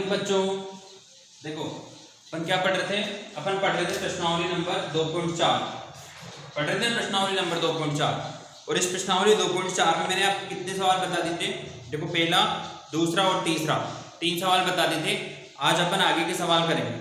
Morning बच्चों। देखो अपन क्या पढ़ रहे थे, अपन पढ़ रहे थे प्रश्नावली नंबर 2.4 पढ़ रहे थे, प्रश्नावली नंबर 2.4। और इस प्रश्नावली 2.4 में मैंने आपको कितने सवाल बता दिए थे। देखो पहला, दूसरा और तीसरा, 3 सवाल बता दिए थे। आज अपन आगे के सवाल करेंगे,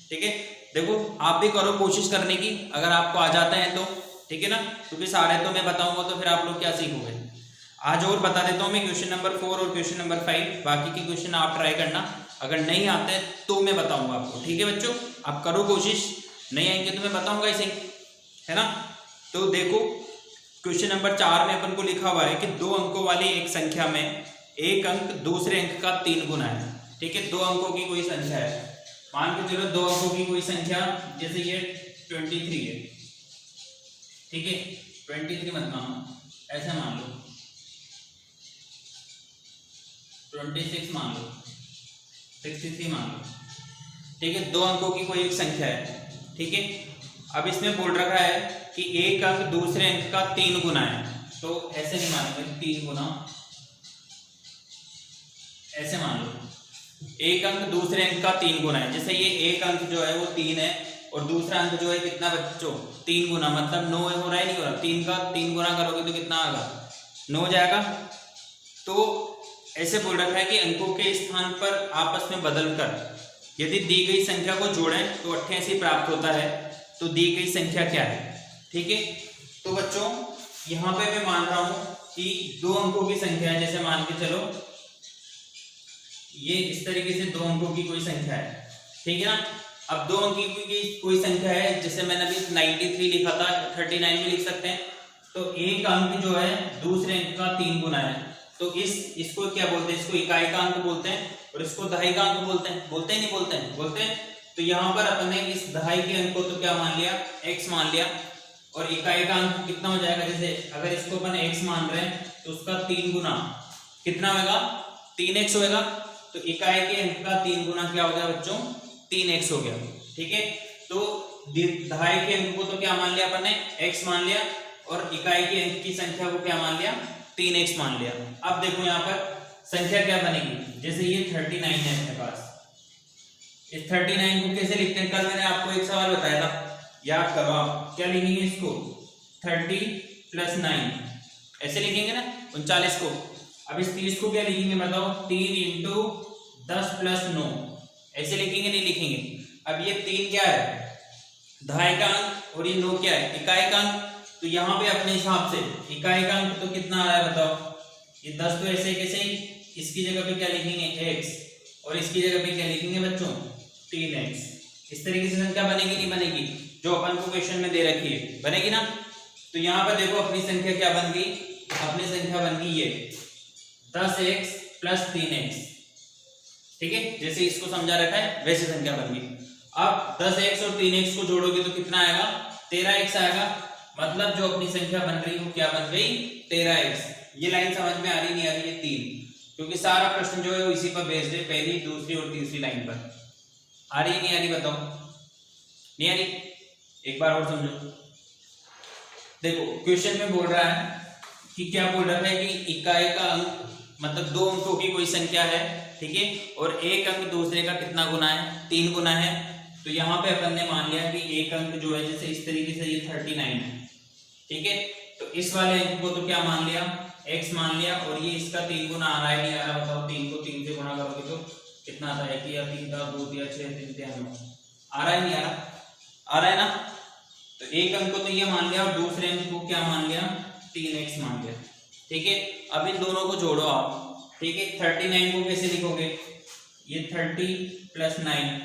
ठीक है। देखो आप भी करो कोशिश करने की, अगर आपको आ जाता है तो ठीक है ना, क्योंकि सारे तो मैं बताऊंगा तो फिर आप लोग क्या सीखोगे। आज और बता देता हूँ मैं क्वेश्चन नंबर 4 और क्वेश्चन नंबर 5, बाकी के क्वेश्चन आप ट्राई करना, अगर नहीं आते तो मैं बताऊंगा आपको, ठीक है बच्चों। आप करो कोशिश, नहीं आएंगे तो मैं बताऊंगा ऐसे ही, है ना। तो देखो क्वेश्चन नंबर 4 में अपन को लिखा हुआ है कि 2 अंकों वाली एक संख्या में एक अंक दूसरे अंक का 3 गुना है, ठीक है। 2 अंकों की कोई संख्या है, मान के चलो 2 अंकों की कोई संख्या, जैसे ये 23 है, ठीक है। 23 मत मानो, ऐसा मान लो 26 मान लो, 63 मान लो, ठीक है। 2 अंकों की कोई एक संख्या है, ठीक है। अब इसमें बोल रखा है कि एक अंक दूसरे अंक का 3 गुना है, तो ऐसे नहीं मानेंगे 3 गुना, ऐसे मान लो एक अंक दूसरे अंक का 3 गुना है। जैसे ये एक अंक जो है वो 3 है और दूसरा अंक जो है कितना बच्चों, 3 गुना, मतलब 9 हो रहा है, नहीं हो रहा। 3 का 3 गुना करोगे तो कितना आएगा, 9 हो जाएगा। तो ऐसे बोल रखा है कि अंकों के स्थान पर आपस में बदलकर यदि दी गई संख्या को जोड़ें तो 88 प्राप्त होता है। तो दी गई संख्या क्या है, ठीक है। तो बच्चों यहाँ पे मैं मान रहा हूं कि 2 अंकों की संख्या है, जैसे मान के चलो ये इस तरीके से 2 अंकों की कोई संख्या है, ठीक है ना। अब 2 अंकों की कोई संख्या है, जैसे मैंने अभी 93 लिखा था, 39 भी लिख सकते हैं। तो एक अंक जो है दूसरे अंक का 3 गुना है, तो इसको क्या बोलते हैं, इसको इकाई का अंक बोलते हैं और इसको दहाई का अंक बोलते हैं। बोलते हैं नहीं बोलते हैं, बोलते हैं। तो यहाँ पर अपन ने इस दहाई के अंक को तो क्या मान लिया, x मान लिया, और इकाई का अंक कितना हो जाएगा, जैसे अगर इसको अपन x मान रहे हैं तो उसका 3 गुना कितना होगा, 3x होगा। तो इकाई के अंक का 3 गुना क्या हो गया बच्चों, 3x हो गया, ठीक है। तो दहाई के अंक को तो क्या मान लिया अपन ने, x मान लिया, और इकाई के अंक की संख्या को क्या मान लिया, 3x मान लिया। अब देखो यहाँ पर संख्या क्या बनेगी, जैसे ये 39 है अपने पास, इस 39 को कैसे लिखते हैं, कल मैंने आपको एक सवाल बताया था, याद करो आप। क्या लिखेंगे इसको, 30 + 9 ऐसे लिखेंगे ना, 39 को। अब इस 30 को क्या लिखेंगे बताओ, 3 × 10 + 9 ऐसे लिखेंगे, नहीं लिखेंगे। अब ये 3 क्या है, दहाई का अंक, और ये 9 क्या है, इकाई का अंक। तो यहाँ पे अपने हिसाब से इकाई का अंक तो कितना आ रहा है बताओ, ये 10 तो ऐसे कैसे ही, इसकी जगह पे क्या लिखेंगे x, और इसकी जगह पे क्या लिखेंगे बच्चों, 3x। इस तरीके से संख्या बनेगी नहीं बनेगी, जो अपन को क्वेश्चन में दे रखी है, बनेगी ना। तो यहाँ पर देखो अपनी संख्या क्या बन गई, अपनी संख्या बन गई ये 10x + 3x, ठीक है। जैसे इसको समझा रखा है वैसे संख्या बन गई। अब 10x और 3x को जोड़ोगे तो कितना आएगा, 13x आएगा। मतलब जो अपनी संख्या बन रही है वो क्या बन गई, 13x। ये लाइन समझ में आ रही नहीं आ रही है, 3, क्योंकि सारा प्रश्न जो है वो इसी पर बेस्ड है, पहली, दूसरी और तीसरी लाइन पर। आ रही नहीं आ रही बताओ, नहीं आ रही, एक बार और समझो। देखो क्वेश्चन में बोल रहा है कि क्या बोल रहा है कि इकाई का अंक, मतलब 2 अंकों की कोई संख्या है, ठीक है, और एक अंक दूसरे का कितना गुना है, 3 गुना है। तो यहाँ पे अपन ने मान लिया कि एक अंक जो है, जैसे इस तरीके से ये 39 है, ठीक है। तो इस वाले अंक को तो क्या मान लिया, x मान लिया, और ये इसका 3 गुना आ रहा है नहीं आ रहा बताओ। 3 को 3 से गुणा करोगे तो कितना आता है, 1 या 3 का 2 या 6 3 या 9, आ रहा है नहीं आ रहा, आ रहा है ना। तो एक अंक को तो ये मान लिया और दूसरे अंक को क्या मान लिया, 3x मान लिया, ठीक है। अब इन दोनों को जोड़ो आप, ठीक है। 39 को कैसे लिखोगे, ये 30 + 9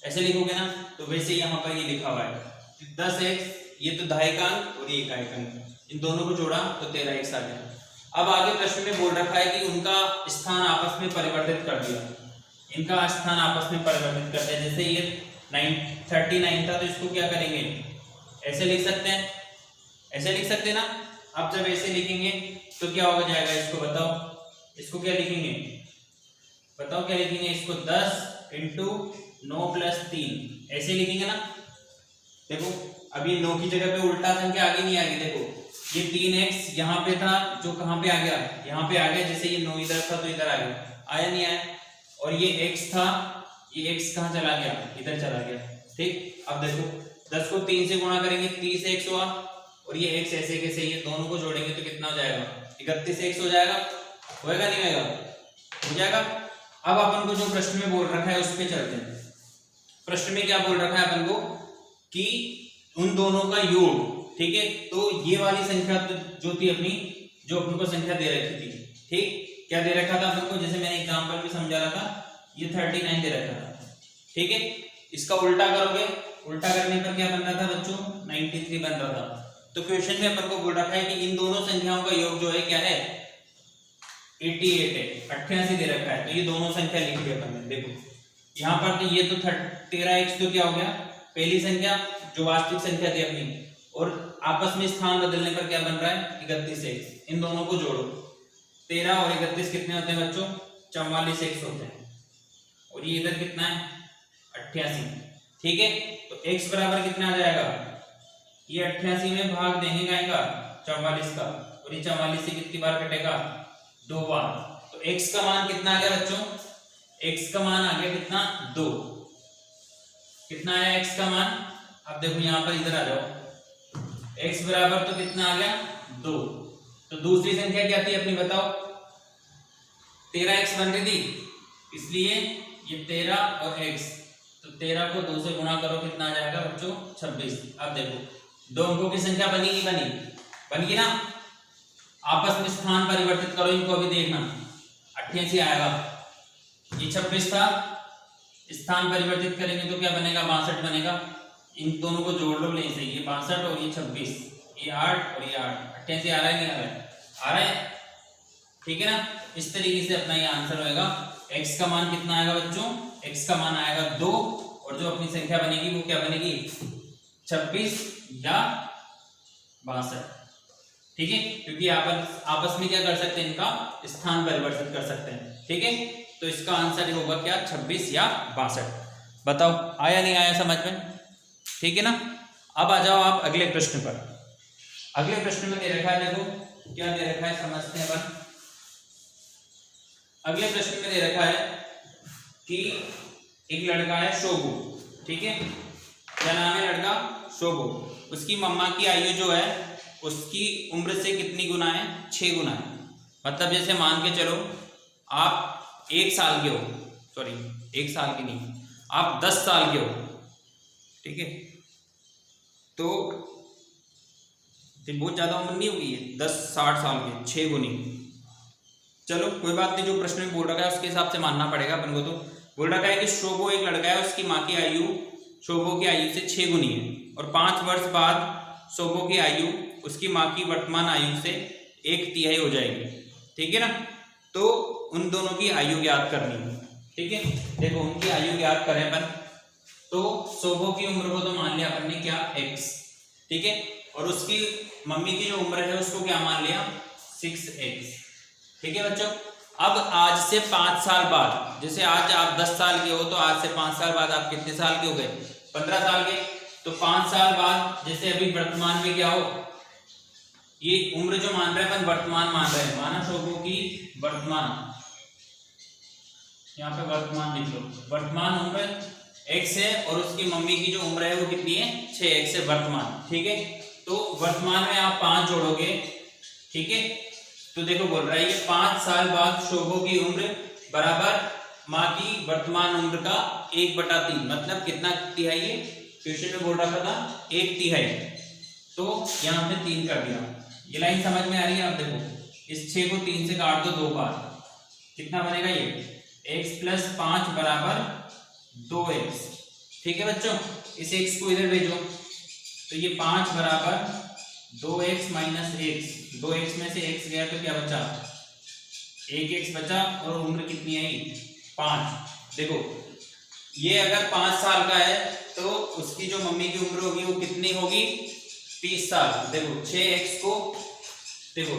ऐसे लिखोगे ना। तो वैसे यहाँ पर ये लिखा हुआ है 10x, ये तो दहाई का अंक और ये इकाई का अंक, इन दोनों को जोड़ा तो 13x आ गया। अब आगे प्रश्न में बोल रखा है कि उनका स्थान आपस में परिवर्तित कर दिया, इनका स्थान आपस में परिवर्तित कर दिया। जैसे ये 39 था तो इसको क्या करेंगे, ऐसे लिख सकते हैं, ऐसे लिख सकते हैं ना। अब जब ऐसे लिखेंगे तो क्या हो जाएगा, इसको बताओ, इसको क्या लिखेंगे बताओ, क्या लिखेंगे इसको, 10 × 9 + 3 ऐसे लिखेंगे ना। देखो अभी 9 की जगह पे उल्टा संख्या आगे नहीं आ गई, देखो ये 3x यहाँ पे था, जो कहाँ पे आ गया, यहाँ पे आ गया। जैसे ये 9 इधर था तो इधर आ गया, आया नहीं आया। और ये x था, ये x कहाँ चला गया, इधर चला गया। ठीक, अब देखो 10 को 3 से गुणा करेंगे 30x हुआ, और ये x ऐसे कैसे, ये दोनों को जोड़ेंगे तो कितना हो जाएगा, 31x हो जाएगा। होएगा नहीं होएगा, हो जाएगा। अब अपन को जो प्रश्न में बोल रखा है उस पे चलते हैं। प्रश्न में क्या बोल रखा है अपन को कि उन दोनों का योग, ठीक है। तो ये वाली संख्या जो थी अपनी, जो अपन को संख्या दे रखी थी, ठीक, क्या दे रखा था अपन को, जैसे मैंने एग्जांपल में समझा रहा था, ये 39 दे रखा था, ठीक है। इसका उल्टा करोगे, उल्टा करने पर क्या बन रहा था बच्चों, 93 बन रहा था। तो क्वेश्चन में अपन को बोल रखा है कि इन दोनों संख्याओं का योग जो है क्या है, 88 है, 88 दे रखा है। तो ये दोनों संख्या लिख ली अपन ने। देखो यहाँ पर तो ये तो 13x तो क्या हो गया, पहली संख्या जो वास्तविक संख्या थी अपनी, और आपस में स्थान बदलने पर क्या बन रहा है, 31x। इन दोनों को जोड़ो, 13 और 31 कितने होते हैं बच्चों, 44x होते हैं। और ये इधर कितना है, 88, ठीक है। तो x बराबर कितना आ जाएगा, ये 88 में भाग देंगे का 44 का, और ये 44 से कितनी बार कटेगा, 2 बार। तो x का मान कितना आ गया बच्चों, x का मान आ गया कितना, 2। कितना आया x का मान, अब देखो यहाँ पर इधर आ जाओ, x बराबर तो कितना आ गया, 2। तो दूसरी संख्या क्या थी अपनी बताओ, 13x बन रही थी, इसलिए ये 13 और x, तो 13 को 2 से गुणा करो, कितना आ जाएगा बच्चों, 26। अब देखो दो अंकों की संख्या बनी की बनी ना, आपस में स्थान परिवर्तित करो इनको, अभी देखना 88 आएगा, ये 26 था, स्थान परिवर्तित करेंगे तो क्या बनेगा, 62 बनेगा। इन दोनों को जोड़ लो, ले से ये 62 और ये 26, ये 8 और ये 8, 88 आ रहा है नहीं आ रहा है, आ रहा है, ठीक है ना। इस तरीके से अपना ये आंसर होएगा। x का मान कितना आएगा बच्चों, x का मान आएगा 2, और जो अपनी संख्या बनेगी वो क्या बनेगी, 26 या 62, ठीक है। क्योंकि आपस में क्या कर सकते हैं, इनका स्थान परिवर्तित कर सकते हैं, ठीक है। तो इसका आंसर होगा क्या, 26 या 62। बताओ आया नहीं आया समझ में, ठीक है ना। अब आ जाओ आप अगले प्रश्न पर। अगले प्रश्न में दे रखा है, देखो क्या दे रखा है, समझते हैं अपन। अगले प्रश्न में दे रखा है कि एक लड़का है शोभू, ठीक है, क्या नाम है लड़का, शोभू। उसकी मम्मा की आयु जो है उसकी उम्र से कितनी गुना है, 6 गुना है। मतलब जैसे मान के चलो आप 1 साल के हो, सॉरी 1 साल के नहीं, आप 10 साल के हो, ठीक है। तो बहुत ज्यादा उम्र नहीं होगी, 10-60 साल के, 6 गुनी। चलो कोई बात नहीं, जो प्रश्न में बोल रखा है उसके हिसाब से मानना पड़ेगा अपन को। तो बोल रखा है कि शोभो एक लड़का है, उसकी माँ की आयु शोभो की आयु से 6 गुनी है, और 5 वर्ष बाद शोभो की आयु उसकी माँ की वर्तमान आयु से 1/3 हो जाएगी, ठीक है ना। तो उन दोनों की आयु ज्ञात करनी है, ठीक है। देखो उनकी आयु ज्ञात करें अपन, तो शोभो की उम्र को तो मान लिया अपन ने क्या, x, ठीक है। और उसकी मम्मी की जो उम्र है उसको क्या मान लिया, 6x, ठीक है बच्चों। अब आज से 5 साल बाद, जैसे आज आप 10 साल के हो, तो आज से 5 साल बाद आप कितने साल के हो गए, 15 साल के। तो 5 साल बाद जैसे अभी वर्तमान में क्या हो, ये उम्र जो मान रहे हैं अपन वर्तमान मान रहे हैं, माना शोभो की वर्तमान, यहाँ पे वर्तमान लिख लो, वर्तमान उम्र x है, और उसकी मम्मी की जो उम्र है वो कितनी है, 6x है वर्तमान, ठीक है। तो वर्तमान में आप 5 जोड़ोगे, ठीक है। तो देखो बोल रहा है ये 5 साल बाद शोभो की उम्र बराबर माँ की वर्तमान उम्र का 1/3, मतलब कितना तिहाई है, क्वेश्चन में बोल रखा था 1/3, तो यहाँ पे 3 कर दिया। ये लाइन समझ में आ रही है, आप देखो इस 6 को 3 से काट दो 2 बार, कितना बनेगा ये, x + 5 बराबर 2x, ठीक है बच्चों। इस x को इधर भेजो, तो ये 5 बराबर 2x - x, 2x में से x गया तो क्या बचा, 1x बचा, और उम्र कितनी आई, 5। देखो ये अगर 5 साल का है तो उसकी जो मम्मी की उम्र होगी वो कितनी होगी, 30 साल। देखो 6x को, देखो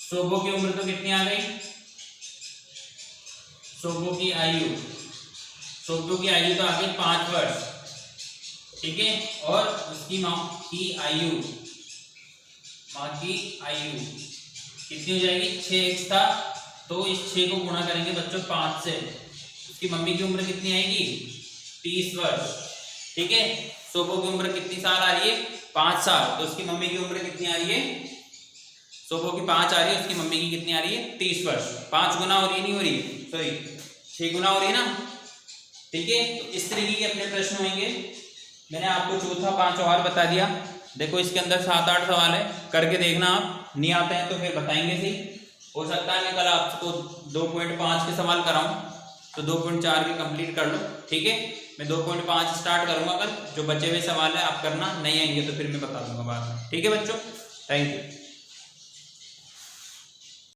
शोभो की उम्र तो कितनी आ गई, शोभो की आयु तो आ गई 5 वर्ष, ठीक है। और उसकी माँ की आयु कितनी हो जाएगी, 6x था, तो इस 6 को गुणा करेंगे बच्चों 5 से, उसकी मम्मी की उम्र कितनी आएगी 30 वर्ष। ठीक है, सोबो की उम्र कितनी साल आ रही है 5 साल, तो उसकी मम्मी की उम्र कितनी आ रही है, सोबो की 5 आ रही है, उसकी मम्मी की कितनी आ रही है 30 वर्ष। 5 गुना हो रही है नहीं हो रही, सॉरी 6 गुना हो रही है ना। ठीक है, तो इस तरीके के अपने प्रश्न होंगे। मैंने आपको चौथा 5 और बता दिया। देखो इसके अंदर 7-8 सवाल है, करके देखना, आप नहीं आते हैं तो फिर बताएंगे सही। हो सकता है मैं कल आपको 2.5 के सवाल कराऊं तो 2.4 के कंप्लीट कर लो। ठीक है, मैं 2.5 स्टार्ट करूंगा कल, जो बचे हुए सवाल है आप करना, नहीं आएंगे तो फिर मैं बता दूंगा बाद में। ठीक है बच्चों, थैंक यू।